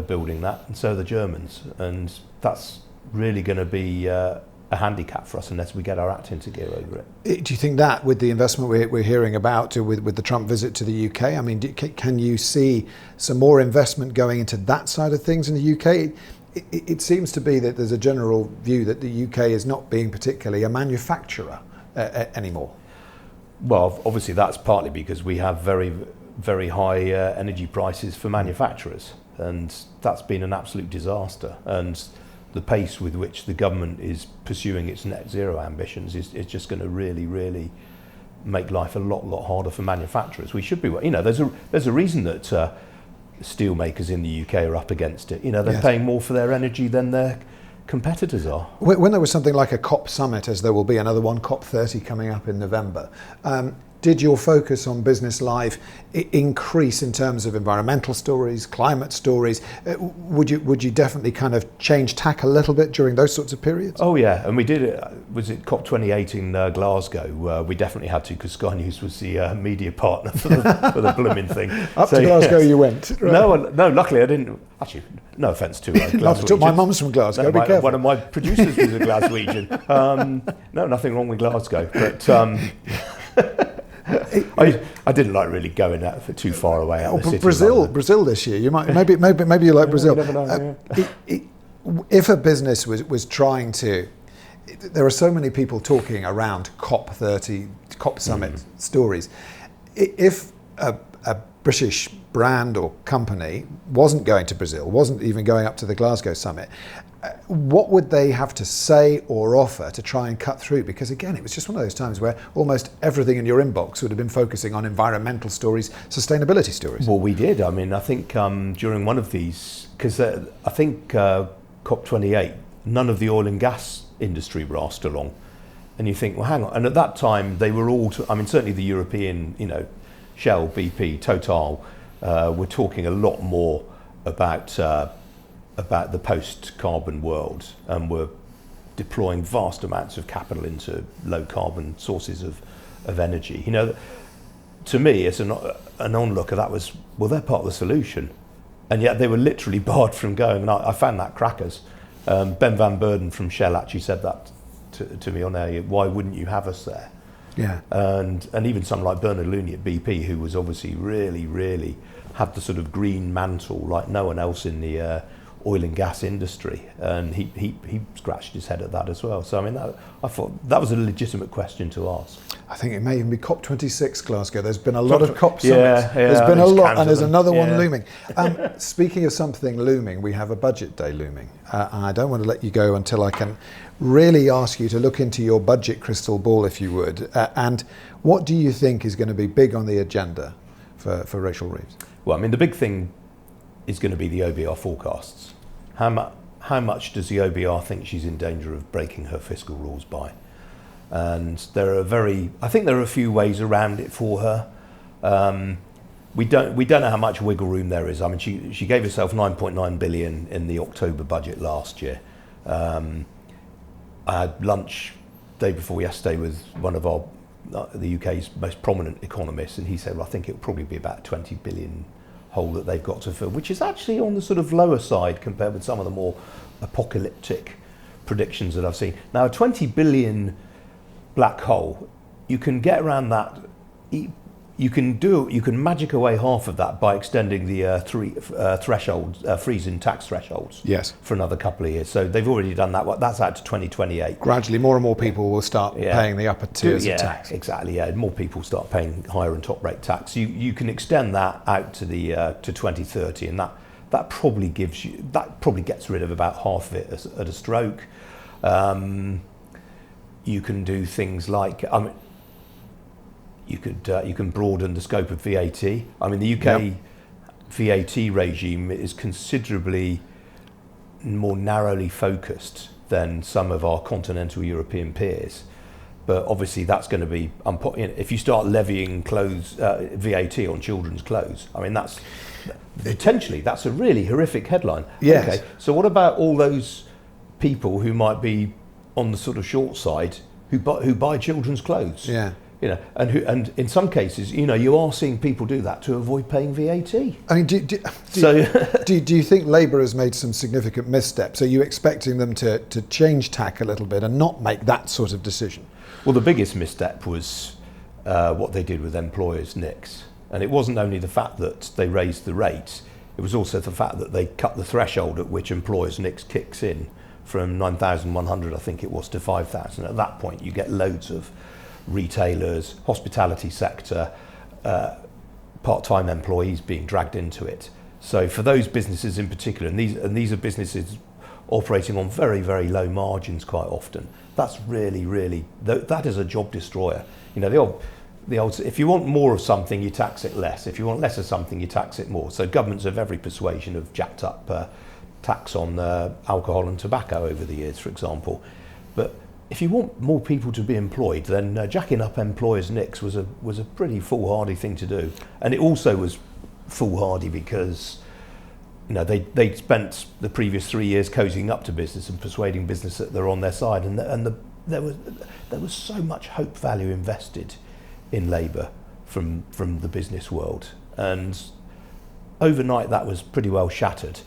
building that, and so are the Germans. And that's really going to be a handicap for us unless we get our act into gear over it. Do you think that with the investment we're hearing about with the Trump visit to the UK, I mean, can you see some more investment going into that side of things in the UK? It seems to be that there's a general view that the UK is not being particularly a manufacturer anymore. Well, obviously that's partly because we have very, very high energy prices for manufacturers, and that's been an absolute disaster. And the pace with which the government is pursuing its net zero ambitions is just going to really, really make life a lot harder for manufacturers. We should be, there's a reason that steel makers in the UK are up against it. They're Yes. paying more for their energy than their competitors are. When there was something like a COP summit, as there will be another one, COP30 coming up in November, did your focus on Business Live increase in terms of environmental stories, climate stories? Would you definitely kind of change tack a little bit during those sorts of periods? Oh yeah, and we did it. Was it COP28 in Glasgow? We definitely had to, because Sky News was the media partner for the blooming thing. Up to Glasgow you went? Right. No, luckily I didn't. Actually, no offence to Glaswegians. My mum's from Glasgow, be careful. One of my producers was a Glaswegian. No, nothing wrong with Glasgow, but I didn't like really going out for too far away out of the city. Brazil this year. You might maybe you like Brazil. You never know, If a business was trying to, there are so many people talking around COP30, COP summit stories. If a British brand or company wasn't going to Brazil, wasn't even going up to the Glasgow summit, what would they have to say or offer to try and cut through? Because again, it was just one of those times where almost everything in your inbox would have been focusing on environmental stories, sustainability stories. Well, we did. I mean, I think during one of these, because I think COP28, none of the oil and gas industry were asked along. And you think, well, hang on. And at that time, they were all, certainly the European, Shell, BP, Total, were talking a lot more about the post-carbon world, and were deploying vast amounts of capital into low-carbon sources of energy. To me, as an onlooker, that was, well, they're part of the solution. And yet they were literally barred from going, and I found that crackers. Ben Van Beurden from Shell actually said that to me on air, why wouldn't you have us there? Yeah. And even someone like Bernard Looney at BP, who was obviously really had the sort of green mantle like no one else in the oil and gas industry, and he scratched his head at that as well. So I mean, I thought that was a legitimate question to ask. I think it may even be COP26 Glasgow. There's been a lot of COP summits. Yeah, there's been a lot, and there's another one Yeah. looming. Speaking of something looming, we have a budget day looming. And I don't want to let you go until I can really ask you to look into your budget crystal ball, if you would. And what do you think is going to be big on the agenda for Rachel Reeves? Well, I mean, the big thing is going to be the OBR forecasts. How much does the OBR think she's in danger of breaking her fiscal rules by? And I think there are a few ways around it for her. We don't know how much wiggle room there is. I mean, she gave herself 9.9 billion in the October budget last year. I had lunch day before yesterday with one of the UK's most prominent economists, and he said, well, I think it'll probably be about 20 billion hole that they've got to fill, which is actually on the sort of lower side compared with some of the more apocalyptic predictions that I've seen. Now, a 20 billion black hole, you can get around that. You can magic away half of that by extending the freeze-in tax thresholds. Yes. For another couple of years. So they've already done that. That's out to 2028. Gradually, more and more people will start paying the upper tiers of tax. Exactly. Yeah, more people start paying higher and top rate tax. You can extend that out to to 2030, and that probably gets rid of about half of it at a stroke. You can do things like you can broaden the scope of VAT. I mean, the UK VAT regime is considerably more narrowly focused than some of our continental European peers. But obviously that's going to be, if you start levying VAT on children's clothes, I mean, that's a really horrific headline. Yes. Okay, so what about all those people who might be on the sort of short side who buy children's clothes. Yeah. And in some cases, you are seeing people do that to avoid paying VAT. I mean, do you think Labour has made some significant missteps? Are you expecting them to change tack a little bit and not make that sort of decision? Well, the biggest misstep was what they did with employers' NICs. And it wasn't only the fact that they raised the rates, it was also the fact that they cut the threshold at which employers' NICs kicks in from 9,100, I think it was, to 5,000. At that point, you get loads of retailers, hospitality sector, part-time employees being dragged into it. So for those businesses in particular, and these are businesses operating on very, very low margins quite often, that's really, that is a job destroyer. The old, if you want more of something, you tax it less. If you want less of something, you tax it more. So governments of every persuasion have jacked up tax on alcohol and tobacco over the years, for example. But if you want more people to be employed, then jacking up employers' NICs was a pretty foolhardy thing to do. And it also was foolhardy because they spent the previous 3 years cozying up to business and persuading business that they're on their side, and there was so much hope value invested in Labour from the business world, and overnight that was pretty well shattered.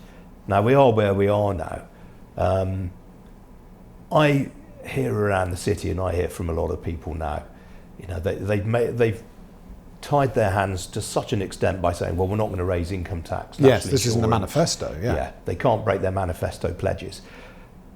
Now we are where we are now. I hear around the city, and I hear from a lot of people now, they've tied their hands to such an extent by saying, well, we're not going to raise income tax. Yes, this isn't a manifesto. Yeah, they can't break their manifesto pledges.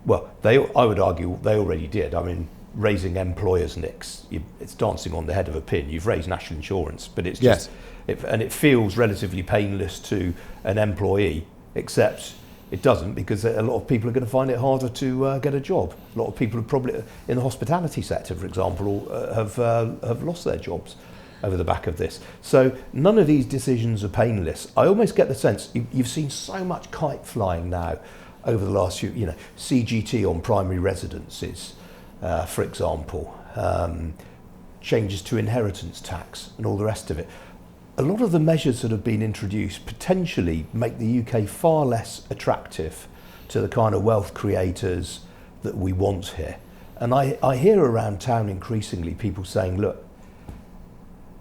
Well, I would argue they already did. I mean, raising employers' NICs, it's dancing on the head of a pin. You've raised national insurance, but it's just, and it feels relatively painless to an employee, except it doesn't, because a lot of people are going to find it harder to get a job. A lot of people are probably in the hospitality sector, for example, have lost their jobs over the back of this. So none of these decisions are painless. I almost get the sense you've seen so much kite flying now over the last few, CGT on primary residences, for example, changes to inheritance tax and all the rest of it. A lot of the measures that have been introduced potentially make the UK far less attractive to the kind of wealth creators that we want here. And I hear around town increasingly people saying, look,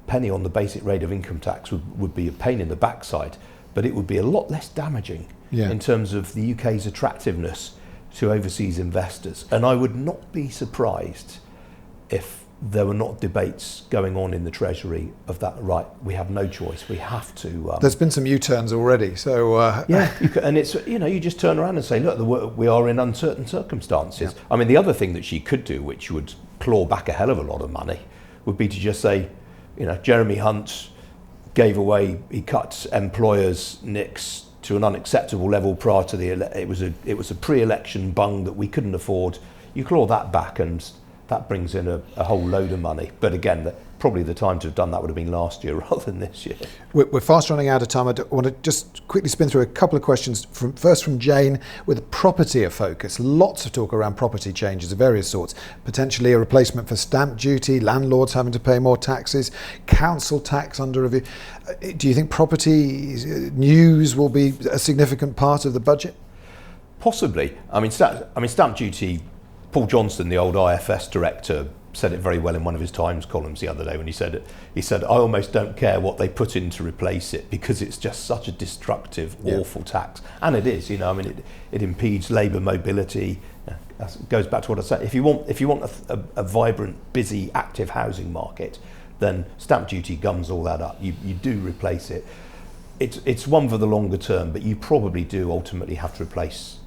penny on the basic rate of income tax would be a pain in the backside, but it would be a lot less damaging in terms of the UK's attractiveness to overseas investors. And I would not be surprised if there were not debates going on in the Treasury of that, right, we have no choice, we have to... There's been some U-turns already, so... and it's, you just turn around and say, look, we are in uncertain circumstances. I mean, the other thing that she could do, which would claw back a hell of a lot of money, would be to just say, Jeremy Hunt he cut employers' NICs to an unacceptable level prior to it was a pre-election bung that we couldn't afford. You claw that back and that brings in a whole load of money. But again, probably the time to have done that would have been last year rather than this year. We're fast running out of time. I want to just quickly spin through a couple of questions. First from Jane, with property a focus. Lots of talk around property changes of various sorts. Potentially a replacement for stamp duty, landlords having to pay more taxes, council tax under review. Do you think property news will be a significant part of the budget? Possibly. I mean, stamp duty. Paul Johnston, the old IFS director, said it very well in one of his Times columns the other day when he said, I almost don't care what they put in to replace it because it's just such a destructive, awful tax. And it is, it impedes labour mobility. That goes back to what I said. If you want a vibrant, busy, active housing market, then stamp duty gums all that up. You do replace it. It's one for the longer term, but you probably do ultimately have to replace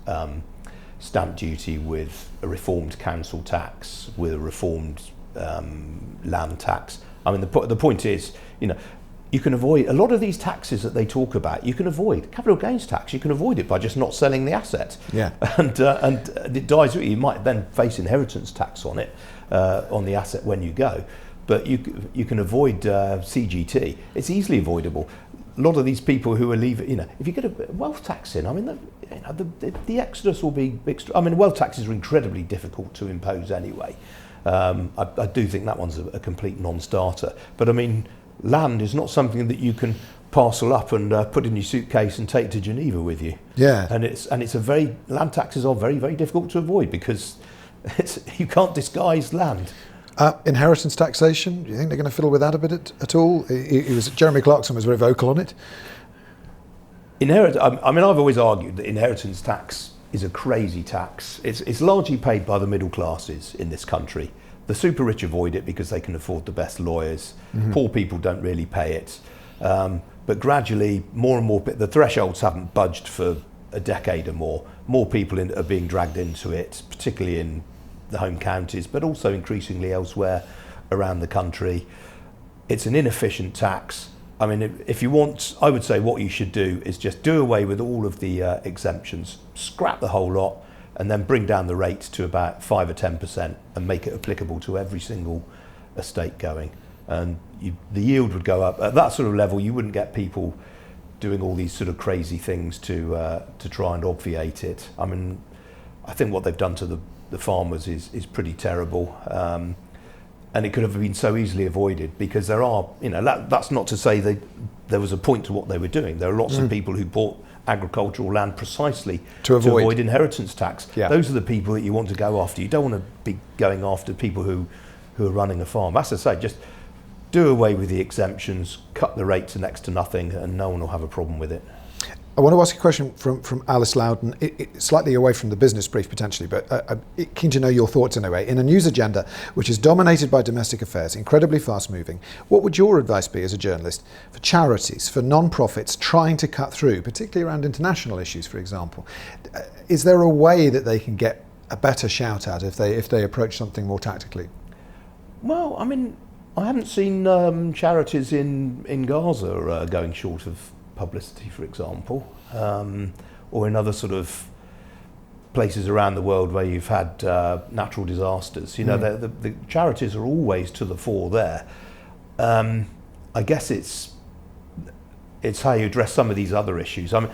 stamp duty with a reformed council tax, with a reformed land tax. I mean, the point is, you can avoid a lot of these taxes that they talk about. You can avoid capital gains tax. You can avoid it by just not selling the asset. Yeah, and it dies. You might then face inheritance tax on it, on the asset when you go. But you can avoid CGT. It's easily avoidable. A lot of these people who are leaving, if you get a wealth tax in, I mean, the exodus will be extra. I mean, wealth taxes are incredibly difficult to impose anyway. I do think that one's a complete non-starter. But I mean, land is not something that you can parcel up and put in your suitcase and take to Geneva with you. Yeah. And land taxes are very, very difficult to avoid because it's you can't disguise land. Inheritance taxation, do you think they're going to fiddle with that a bit at all? Jeremy Clarkson was very vocal on it. I've always argued that inheritance tax is a crazy tax. It's largely paid by the middle classes in this country. The super rich avoid it because they can afford the best lawyers. Mm-hmm. Poor people don't really pay it. But gradually, more and more, the thresholds haven't budged for a decade or more. More people are being dragged into it, particularly in the home counties, but also increasingly elsewhere around the country. It's an inefficient tax. I mean, if you want, I would say what you should do is just do away with all of the exemptions, scrap the whole lot, and then bring down the rate to about 5 or 10% and make it applicable to every single estate going. And the yield would go up. At that sort of level, you wouldn't get people doing all these sort of crazy things to try and obviate it. I mean, I think what they've done to the farmers is pretty terrible, and it could have been so easily avoided because there are, that's not to say there was a point to what they were doing. There are lots of people who bought agricultural land precisely to avoid inheritance tax. Yeah. Those are the people that you want to go after. You don't want to be going after people who are running a farm. As I say, just do away with the exemptions, cut the rate to next to nothing, and no one will have a problem with it. I want to ask a question from Alice Loudon, slightly away from the business brief potentially, but I'm keen to know your thoughts anyway. In a news agenda which is dominated by domestic affairs, incredibly fast moving, what would your advice be as a journalist for charities, for non-profits trying to cut through, particularly around international issues, for example? Is there a way that they can get a better shout out if they approach something more tactically? Well, I mean, I haven't seen charities in Gaza going short of publicity, for example, or in other sort of places around the world where you've had natural disasters. The charities are always to the fore there. I guess it's how you address some of these other issues. I mean,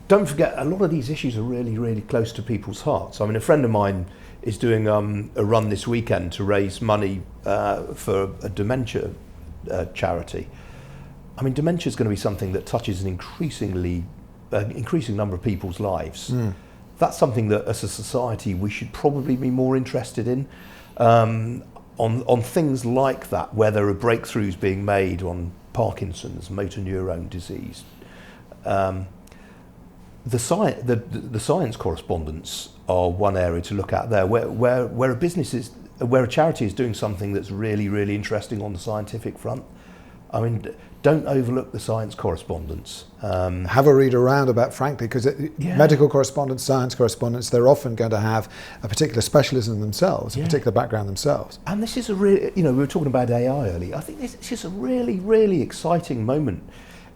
don't forget, a lot of these issues are really, really close to people's hearts. I mean, a friend of mine is doing a run this weekend to raise money for a dementia charity. I mean, dementia is going to be something that touches an increasing number of people's lives. That's something that, as a society, we should probably be more interested in. On things like that, where there are breakthroughs being made on Parkinson's, motor neurone disease. The science correspondents are one area to look at there, where a charity is doing something that's really, really interesting on the scientific front. I mean, don't overlook the science correspondents. Have a read around about, frankly, because medical correspondents, science correspondents, they're often going to have a particular specialism themselves, a particular background themselves. And this is a really, we were talking about AI earlier. I think this is a really, really exciting moment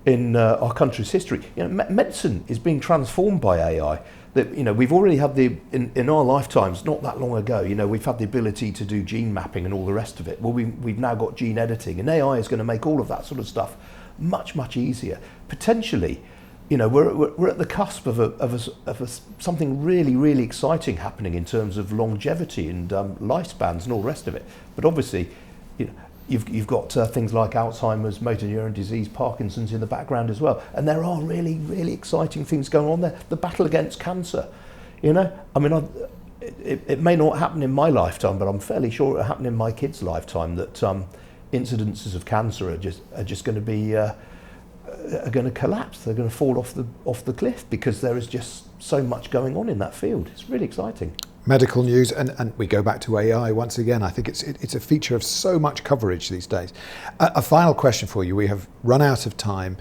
in our country's history. Medicine is being transformed by AI. That we've already had in our lifetimes, not that long ago, we've had the ability to do gene mapping and all the rest of it. Well, we've now got gene editing, and AI is going to make all of that sort of stuff much, much easier. Potentially, we're at the cusp of something really, really exciting happening in terms of longevity and lifespans and all the rest of it. But obviously, you've got things like Alzheimer's, motor neuron disease, Parkinson's in the background as well. And there are really, really exciting things going on there. The battle against cancer, I mean, it may not happen in my lifetime, but I'm fairly sure it'll happen in my kids' lifetime, that incidences of cancer are just going to be, are going to collapse. They're going to fall off the cliff because there is just so much going on in that field. It's really exciting. Medical news, and we go back to AI once again. I think it's a feature of so much coverage these days. A final question for you. We have run out of time.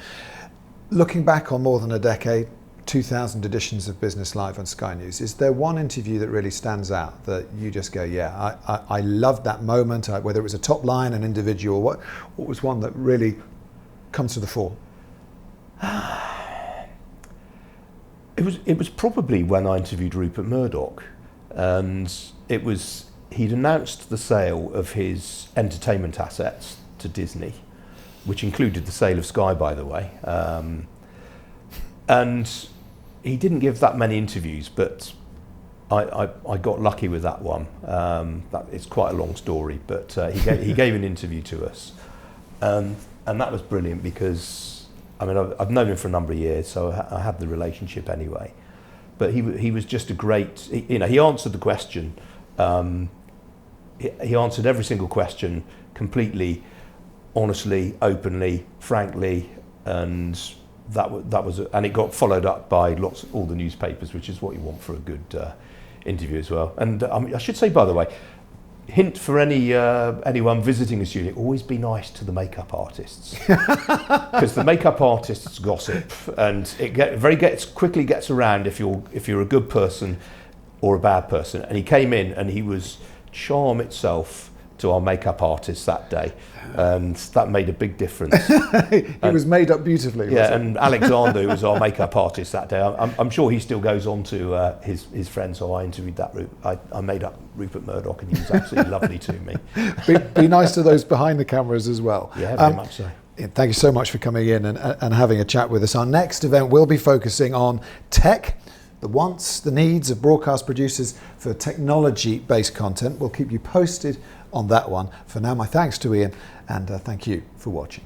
Looking back on more than a decade, 2,000 editions of Business Live on Sky News, is there one interview that really stands out that you just go, I loved that moment, whether it was a top line, an individual, what was one that really comes to the fore? It was probably when I interviewed Rupert Murdoch. And he'd announced the sale of his entertainment assets to Disney, which included the sale of Sky, by the way. And he didn't give that many interviews, but I got lucky with that one. It's quite a long story, but he gave an interview to us. And that was brilliant because, I mean, I've known him for a number of years, so I had the relationship anyway. But he was just a great, he answered the question He answered every single question completely, honestly, openly, frankly, and that was and it got followed up by all the newspapers, which is what you want for a good interview as well. And I should say, by the way, hint for anyone visiting a studio: always be nice to the makeup artists, because the makeup artists gossip, and it quickly gets around if you're a good person or a bad person. And he came in and he was charm itself to our makeup artist that day, and that made a big difference. He was made up beautifully. Yeah, and Alexander, who was our makeup artist that day, I'm sure he still goes on to his friend, so I interviewed that. I made up Rupert Murdoch, and he was absolutely lovely to me. Be nice to those behind the cameras as well. Yeah, very much so. Thank you so much for coming in and having a chat with us. Our next event will be focusing on tech, the wants, the needs of broadcast producers for technology-based content. We'll keep you posted on that one. For now, my thanks to Ian, and thank you for watching.